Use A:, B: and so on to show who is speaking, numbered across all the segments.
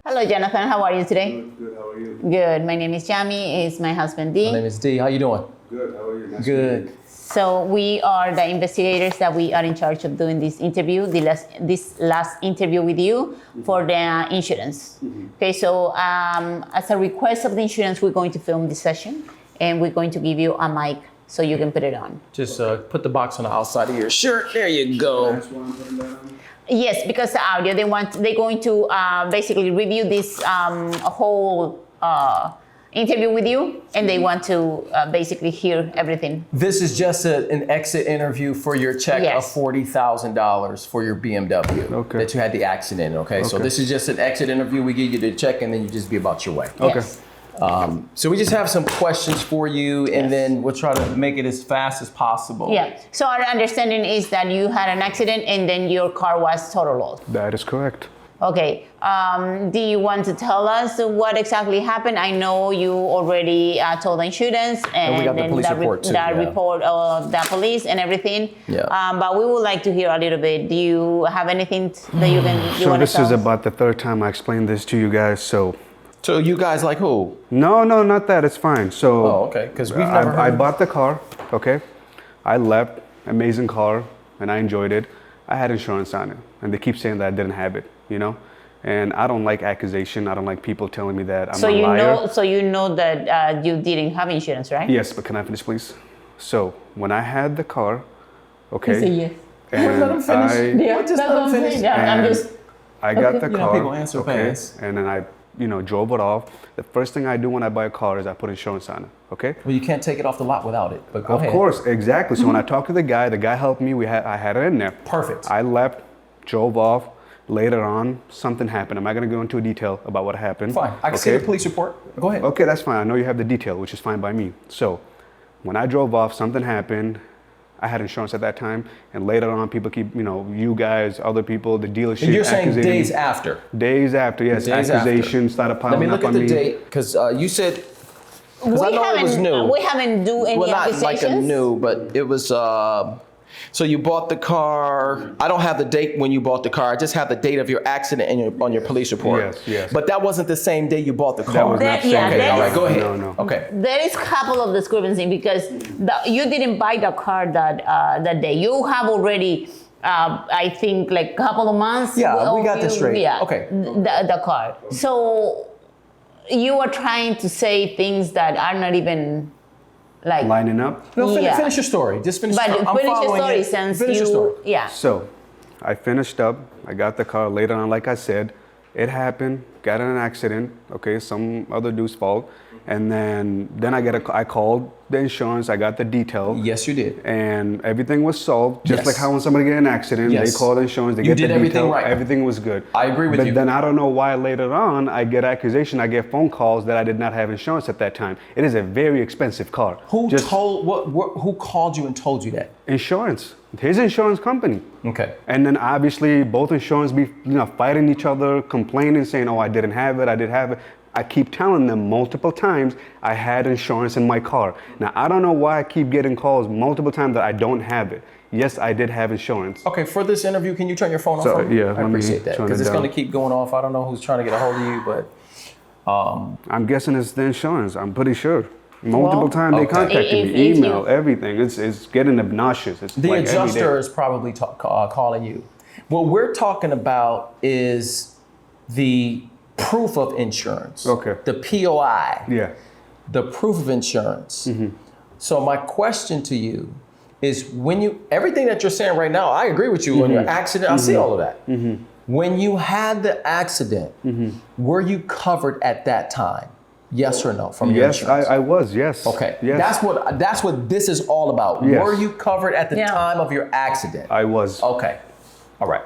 A: Hello, Jonathan. How are you today?
B: Good. How are you?
A: Good. My name is Jami. It's my husband,
C: My
A: Dee.
C: name is D. How you doing?
B: Good. How are you? Nice
C: Good.
B: To
A: So we are the investigators that we are in charge of doing this interview, this last interview with you for the insurance. Okay, so as a request of the insurance, we're going to film this session and we're going to give you a mic so you can put it on.
C: Just put the box on the outside of your shirt. There you go.
B: That's why I'm putting that on.
A: Yes, because the audio, they're going to basically review this whole interview with you, and they want to basically hear everything.
C: This is just an exit interview for your check
A: Yes.
C: of $40,000 for your BMW
B: Okay.
C: that you had the accident in, okay? So
B: Okay.
C: this is just an exit interview. We give you the check and then you just be about your way.
B: Okay.
A: Yes.
C: So we just have some questions for you and then we'll try to make it as fast as possible.
A: Yeah. So our understanding is that you had an accident and then your car was totaled.
B: That is correct.
A: Okay. Do you want to tell us what exactly happened? I know you already told the insurance and
C: we got the
A: then
C: police report too, yeah.
A: report of the police and everything.
C: Yeah.
A: But we would like to hear a little bit. Do you have anything that you
B: So
A: want
B: this
A: to tell
B: is
A: us?
B: about the third time I explained this to you guys.
C: So you guys like who?
B: No, not that. It's fine. So
C: Oh, okay. Because we've never
B: I
C: heard.
B: bought the car. Okay. I left. Amazing car, and I enjoyed it. I had insurance on it, and they keep saying that I didn't have it. You know. And I don't like accusation. I don't like people telling me that I'm
A: So
B: a
A: you
B: liar.
A: know that you didn't have insurance, right?
B: Yes, but can I finish, please? So when I had the car, okay,
A: yes.
B: and
C: Let him finish.
B: I,
A: Yeah,
C: Just
A: that's
C: let
A: what
C: him
A: I'm
C: finish.
A: saying. Yeah, I'm
B: And
A: just.
B: I got the
C: You know,
B: car.
C: people answer fast.
B: And then I, drove it off. The first thing I do when I buy a car is I put insurance on it. Okay.
C: Well, you can't take it off the lot without it, but go
B: Of
C: ahead.
B: course, exactly. So when I talked to the guy helped me. I had it in there.
C: Perfect.
B: I left, drove off. Later on, something happened. I'm not going to go into detail about what happened.
C: Fine. I can see the police report. Go ahead.
B: Okay, that's fine. I know you have the detail, which is fine by me. So when I drove off, something happened. I had insurance at that time, and later on, people keep, you guys, other people, the dealership.
C: And you're saying
B: accusating
C: days
B: me.
C: after.
B: Days after, yes.
C: Days after.
B: Accusations started
C: Let
B: piling
C: me
B: up
C: look at
B: on
C: the
B: me.
C: date, because you said, because I know it was new.
A: We haven't do any
C: Well, not
A: accusations.
C: like a new, but it was, so you bought the car. I don't have the date when you bought the car. I just have the date of your accident on your police report.
B: Yes.
C: But that wasn't the same day you bought the car.
B: That was
A: That-
B: not saying
A: yeah,
C: Okay,
A: that
C: all
A: is-
C: right, go ahead.
B: No.
C: Okay.
A: There is a couple of discrepancy because you didn't buy the car that day. You have already, I think, like a couple of months.
C: Yeah, we
A: of
C: got this straight.
A: Yeah,
C: Okay.
A: The car. So you are trying to say things that are not even like.
B: Lining up.
C: No,
A: Yeah.
C: finish your story. Just finish.
A: But
C: I'm
A: finish your
C: following
A: story
C: it.
A: since
C: Finish your story.
A: yeah.
B: So I finished up. I got the car. Later on, like I said, it happened. Got in an accident. Okay, some other dude's fault. And then I called the insurance. I got the detail.
C: Yes, you did.
B: And everything was solved. Just
C: Yes.
B: like how when somebody get in an accident,
C: Yes.
B: they call the insurance, they
C: You
B: get the
C: did everything
B: detail,
C: right.
B: everything was good.
C: I agree with
B: but
C: you.
B: But then I don't know why later on I get accusation, I get phone calls that I did not have insurance at that time. It is a very expensive car.
C: Who
B: Just
C: who called you and told you that?
B: insurance? His insurance company.
C: Okay.
B: And then obviously both insurance be fighting each other, complaining, saying, "Oh, I didn't have it, I did have it." I keep telling them multiple times I had insurance in my car. Now I don't know why I keep getting calls multiple times that I don't have it. Yes, I did have insurance.
C: Okay, for this interview, can you turn your phone off?
B: So,
C: for me?
B: yeah,
C: I
B: let me
C: appreciate that
B: turn
C: because
B: it
C: it's going to
B: down.
C: keep going off. I don't know who's trying to get a hold of you, but
B: I'm guessing it's the insurance. I'm pretty sure. Multiple
A: Well,
B: times they
C: okay.
B: contacted
A: If
B: me,
A: you-
B: email, everything. It's getting obnoxious. It's
C: the
B: like every
C: adjuster
B: day.
C: is probably calling you. What we're talking about is the proof of insurance.
B: Okay.
C: The POI.
B: Yeah.
C: The proof of insurance.
B: Mm-hmm.
C: So my question to you is everything that you're saying right now, I agree with you on
B: Mm-hmm.
C: your accident. I see all of that. When you had the accident,
B: Mm-hmm.
C: were you covered at that time? Yes or no from your
B: Yes,
C: insurance?
B: I was. Yes.
C: Okay.
B: Yes.
C: That's what this is all about.
B: Yes.
C: Were you covered at the
A: Yeah.
C: time of your accident?
B: I was.
C: Okay. All right.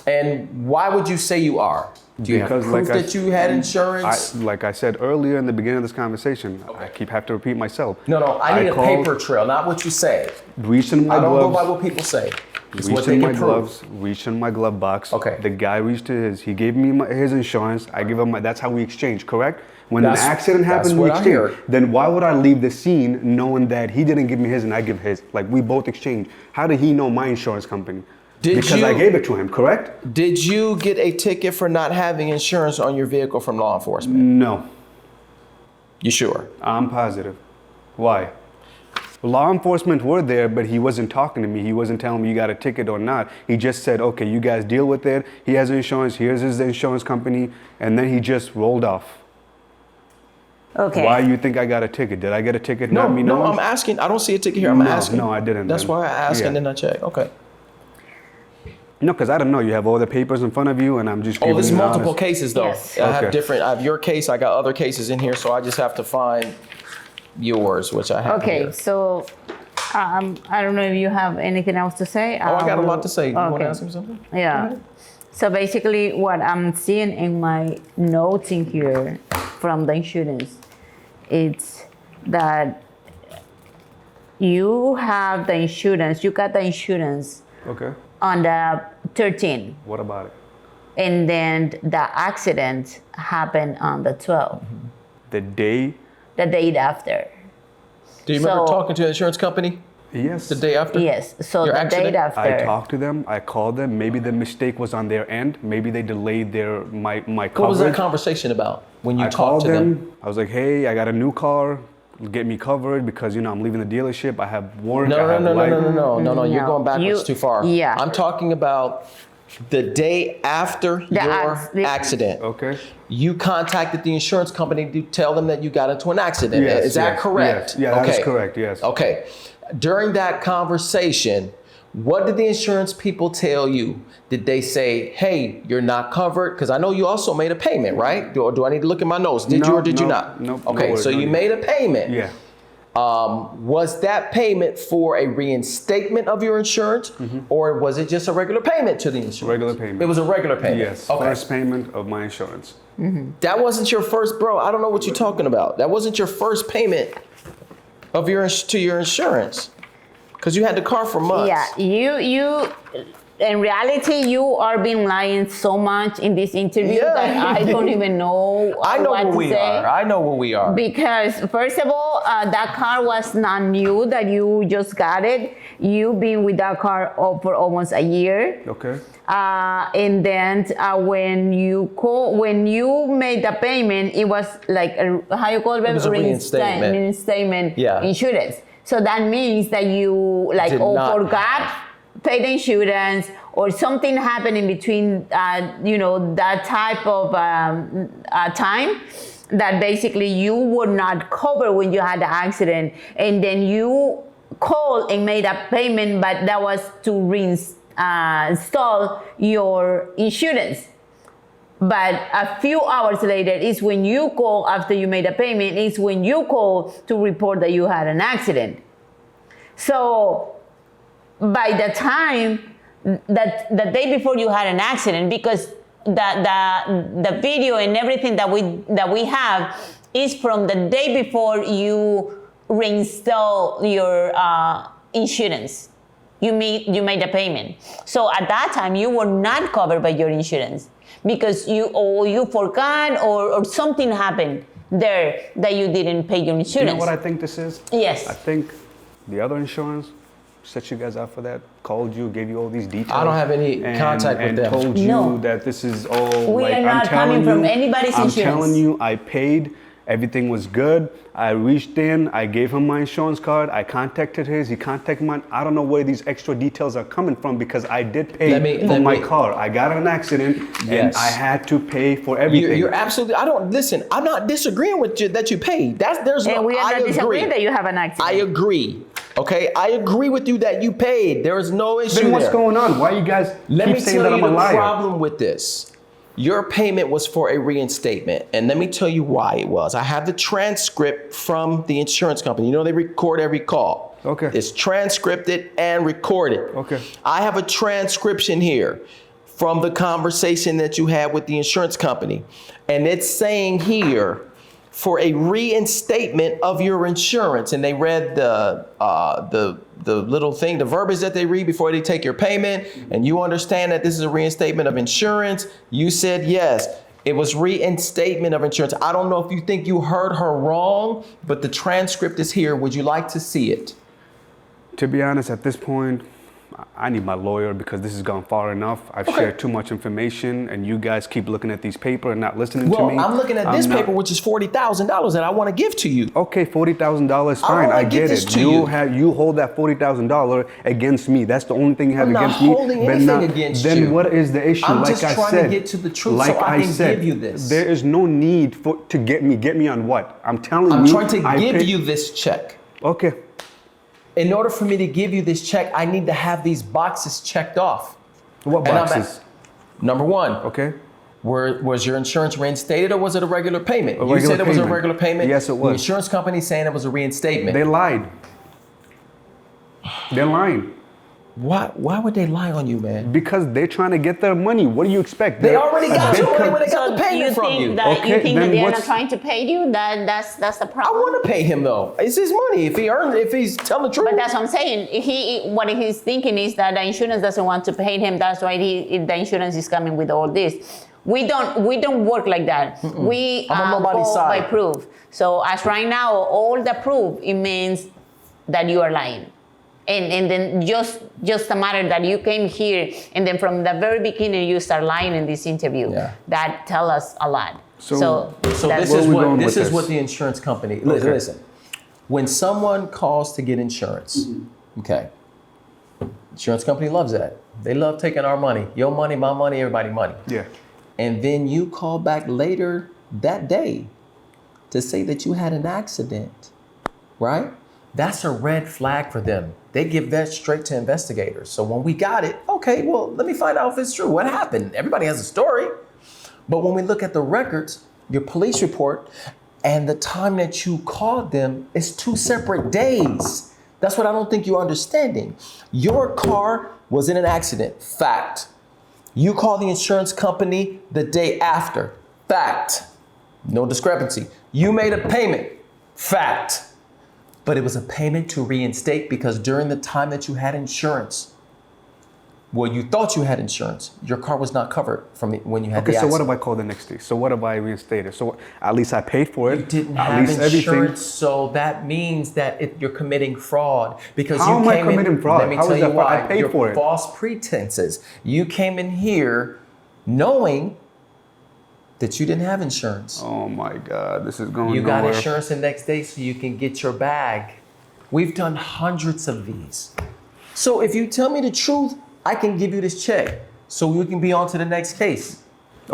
C: And why would you say you are? Do you
B: Because,
C: have proof
B: like I-
C: that you had insurance?
B: Like I said earlier in the beginning of this conversation, I have to repeat myself.
C: No, I need a
B: called,
C: paper trail, not what you say.
B: Reached in my
C: I don't go by
B: gloves.
C: what people say. It's what
B: Reached
C: they
B: in
C: can
B: my
C: prove.
B: gloves. Reached in my glove box.
C: Okay.
B: The guy reached to his. He gave me his insurance. I give him my. That's how we exchange. Correct. When
C: That's-
B: an accident
C: that's
B: happened, we
C: what I heard.
B: exchange. Then why would I leave the scene knowing that he didn't give me his and I give his? Like we both exchange. How did he know my insurance company? Because I gave it to him, correct?
C: Did you get a ticket for not having insurance on your vehicle from law enforcement?
B: No.
C: You sure?
B: I'm positive. Why? Law enforcement were there, but he wasn't talking to me. He wasn't telling me you got a ticket or not. He just said, okay, you guys deal with it. He has insurance. Here's his insurance company. And then he just rolled off.
A: Okay.
B: Why you think I got a ticket? Did I get a ticket?
C: No,
B: not me
C: no,
B: knowing?
C: I'm asking. I don't see a ticket here. I'm asking.
B: No, I didn't.
C: That's why I asked and then I checked. Okay.
B: No, because I don't know. You have all the papers in front of you, and I'm just giving
C: Oh, there's
B: you
C: multiple
B: honest.
C: cases though.
A: Yes.
C: I have
B: Okay.
C: different. I have your case. I got other cases in here, so I just have to find yours, which I have.
A: Okay,
C: here.
A: so I don't know if you have anything else to say.
C: Oh, I got a lot to say. You want
A: okay.
C: to ask me something?
A: Yeah. So basically, what I'm seeing in my notes in here from the insurance, it's that you have the insurance. You got the insurance
B: Okay.
A: on the 13th,
B: What about it?
A: and then the accident happened on the 12th,
B: The day?
A: the day after.
C: Do you remember
A: So-
C: talking to the insurance company
B: Yes.
C: the day after?
A: Yes. So
C: Your
A: the
C: accident?
A: day after.
B: I talked to them. I called them. Maybe the mistake was on their end. Maybe they delayed my coverage.
C: What was that conversation about when you
B: I
C: talked
B: called
C: to them?
B: I was like, hey, I got a new car. Get me covered because, I'm leaving the dealership. I have work. I
C: No,
B: have
C: no,
B: life.
C: no. You're
A: No,
C: going backwards
A: you-
C: too far.
A: yeah.
C: I'm talking about the day after your accident.
B: Okay.
C: You contacted the insurance company to tell them that you got into an accident.
B: Yes,
C: Is that
B: yes,
C: correct?
B: yes. Yeah, that is correct, yes.
C: Okay. During that conversation, what did the insurance people tell you? Did they say, hey, you're not covered? Because I know you also made a payment, right? Do I need to look at my notes? Did you or did you not?
B: No.
C: Okay, so you made a payment.
B: Yeah.
C: Was that payment for a reinstatement of your insurance, or was it just a regular payment to the insurance?
B: Regular payment.
C: It was a regular payment.
B: Yes.
C: Okay.
B: First payment of my insurance.
C: That wasn't your first, bro. I don't know what you're talking about. That wasn't your first payment of to your insurance, because you had the car for months.
A: Yeah, you. In reality, you are being lying so much in this interview
C: Yeah.
A: that I don't even know.
C: I know
A: what
C: where
A: to
C: we
A: say.
C: are. I know where we are.
A: Because first of all, that car was not new. That you just got it. You've been with that car for almost a year.
B: Okay.
A: And then when you made the payment, it was like how you call it?
C: It was a reinstatement.
A: Reinstatement
C: Yeah.
A: insurance. So that means that you
C: Did not
A: forgot pay the insurance or something happened in between. That type of time that basically you were not covered when you had the accident, and then you called and made a payment, but that was to install your insurance. But a few hours later is when you call, after you made a payment, is when you call to report that you had an accident. So by the time that the day before you had an accident, because the video and everything that we have is from the day before you reinstall your insurance. You made a payment. So at that time you were not covered by your insurance because you forgot or something happened there that you didn't pay your insurance.
B: You know what I think this is?
A: Yes.
B: I think the other insurance set you guys up for that, called you, gave you all these details.
C: I don't have any contact with them.
B: And told you
A: No.
B: that this is all
A: We
B: like,
A: are not
B: I'm telling
A: coming from
B: you,
A: anybody's
B: I'm
A: insurance.
B: telling you, I paid. Everything was good. I reached in, I gave him my insurance card, I contacted his, he contacted mine. I don't know where these extra details are coming from because I did pay for my car. I got in an accident and I had to pay for everything.
C: You're absolutely. Listen. I'm not disagreeing with you that you paid.
A: And we are not disagreeing that you have an accident.
C: I agree. Okay, I agree with you that you paid. There is no issue.
B: Then what's
C: there.
B: going on? Why you guys
C: Let
B: keep
C: me
B: saying
C: tell
B: that
C: you
B: I'm a
C: the
B: liar?
C: problem with this. Your payment was for a reinstatement, and let me tell you why it was. I have the transcript from the insurance company. You know they record every call.
B: Okay.
C: It's transcripted and recorded.
B: Okay.
C: I have a transcription here from the conversation that you had with the insurance company, and it's saying here for a reinstatement of your insurance, and they read the little thing, the verbiage that they read before they take your payment, and you understand that this is a reinstatement of insurance. You said yes, it was reinstatement of insurance. I don't know if you think you heard her wrong, but the transcript is here. Would you like to see it?
B: To be honest, at this point, I need my lawyer because this has gone far enough. I've shared too much information, and you guys keep looking at these paper and not listening to me.
C: Well, I'm looking at this paper, which is $40,000 that I want to give to you.
B: Okay, $40,000, fine. I get it. You hold that $40,000 against me. That's the only thing you have against me.
C: I'm not holding anything against you.
B: Then what is the issue?
C: I'm just trying to get to the truth so I can give you this.
B: There is no need to get me. Get me on what? I'm telling you.
C: I'm trying to give you this check.
B: Okay.
C: In order for me to give you this check, I need to have these boxes checked off.
B: What boxes?
C: Number one.
B: Okay.
C: Was your insurance reinstated or was it a regular payment?
B: You
C: said it was a regular payment?
B: Yes, it was.
C: The insurance company saying it was a reinstatement.
B: They lied. They're lying.
C: Why would they lie on you, man?
B: Because they're trying to get their money. What do you expect?
C: They already got your money when they got the payment from you.
A: You think that they're not trying to pay you? That's the problem.
C: I want to pay him though. It's his money. If he's telling the truth.
A: But that's what I'm saying. What he's thinking is that the insurance doesn't want to pay him. That's why the insurance is coming with all this. We don't work like that. We
C: I'm on nobody's
A: go
C: side.
A: by proof. So as right now, all the proof, it means that you are lying. And then just a matter that you came here and then from the very beginning you start lying in this interview.
C: Yeah.
A: That tell us a lot.
C: So this is what the insurance company. Listen, when someone calls to get insurance, okay, insurance company loves that. They love taking our money, your money, my money, everybody's money.
B: Yeah.
C: And then you call back later that day to say that you had an accident, right? That's a red flag for them. They give that straight to investigators. So when we got it, okay, well, let me find out if it's true. What happened? Everybody has a story. But when we look at the records, your police report, and the time that you called them is 2 separate days. That's what I don't think you're understanding. Your car was in an accident, fact. You call the insurance company the day after, fact. No discrepancy. You made a payment, fact. But it was a payment to reinstate because during the time that you had insurance, well, you thought you had insurance, your car was not covered from when you had the accident.
B: Okay, so what if I call the next day? So what if I reinstated? So at least I paid for it.
C: You didn't
B: at
C: have
B: least
C: insurance,
B: everything.
C: so that means that you're committing fraud because
B: How
C: you
B: am I
C: came
B: committing
C: in,
B: fraud?
C: Let me
B: How
C: tell
B: is
C: you
B: that fraud?
C: why.
B: I paid
C: Your
B: for it.
C: false pretenses. You came in here knowing that you didn't have insurance.
B: Oh my God, this is going
C: You got
B: nowhere.
C: insurance the next day so you can get your bag. We've done hundreds of these. So if you tell me the truth, I can give you this check so we can be on to the next case.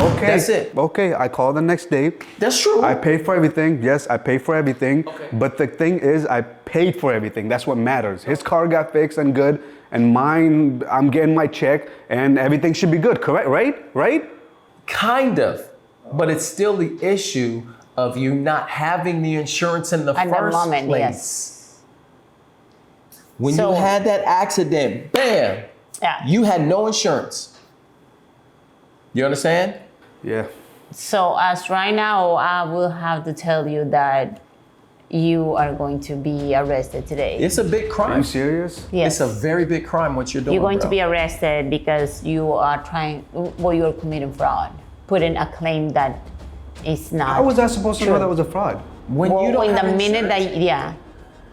B: Okay.
C: That's it.
B: Okay, I call the next day.
C: That's true.
B: I pay for everything. Yes, I pay for everything.
C: Okay.
B: But the thing is, I paid for everything. That's what matters. His car got fixed and good, and mine, I'm getting my check, and everything should be good, correct? Right?
C: Kind of. But it's still the issue of you not having the insurance in the
A: At
C: first
A: the moment,
C: place.
A: yes.
C: When
A: So-
C: you had that accident, bam,
A: Yeah.
C: you had no insurance. You understand?
B: Yeah.
A: So as right now, I will have to tell you that you are going to be arrested today.
C: It's a big
B: Are
C: crime.
B: you serious?
A: Yes.
C: It's a very big crime what you're doing.
A: You're going to
C: bro.
A: be arrested because you are you're committing fraud, putting a claim that is not.
B: How was I supposed to know
A: true.
B: that was a fraud?
C: When
A: Well,
C: you don't
A: in
C: have
A: the minute
C: insurance.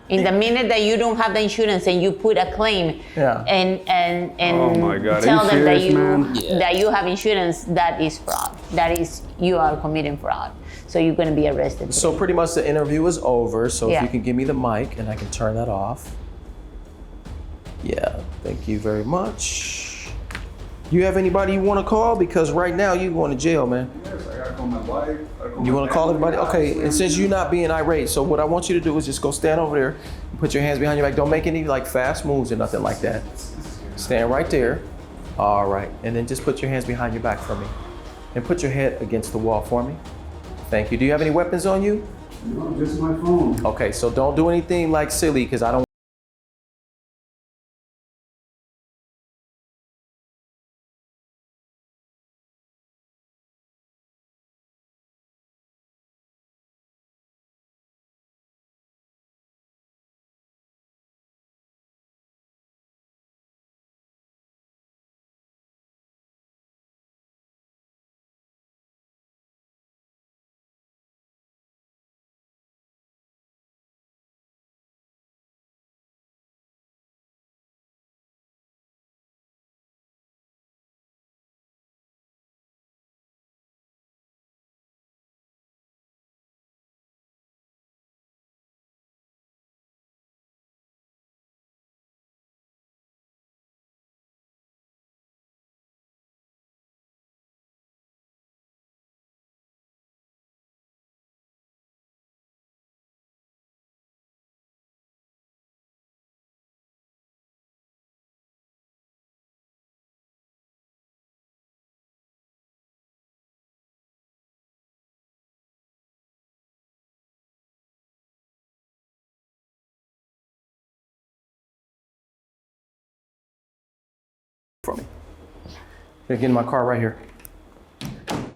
A: in the minute that you don't have the insurance and you put a claim
C: Yeah.
A: and
B: Oh my God, are
A: tell
B: you
A: them that
B: serious, man?
C: Yeah.
A: that you have insurance, that is fraud. That is, you are committing fraud. So you're going to be arrested.
C: So pretty much the interview is over. So if
A: Yeah.
C: you can give me the mic and I can turn that off. Yeah, thank you very much. You have anybody you want to call? Because right now you're going to jail, man.
B: Yes, I gotta call my wife.
C: You want to call everybody? Okay, and since you're not being irate, so what I want you to do is just go stand over there, put your hands behind your back. Don't make any like fast moves or nothing like that. Stand right there. All right, and then just put your hands behind your back for me. And put your head against the wall for me. Thank you. Do you have any weapons on you?
B: No, just my phone.
C: Okay, so don't do anything like silly because I don't for me. Get in my car right here.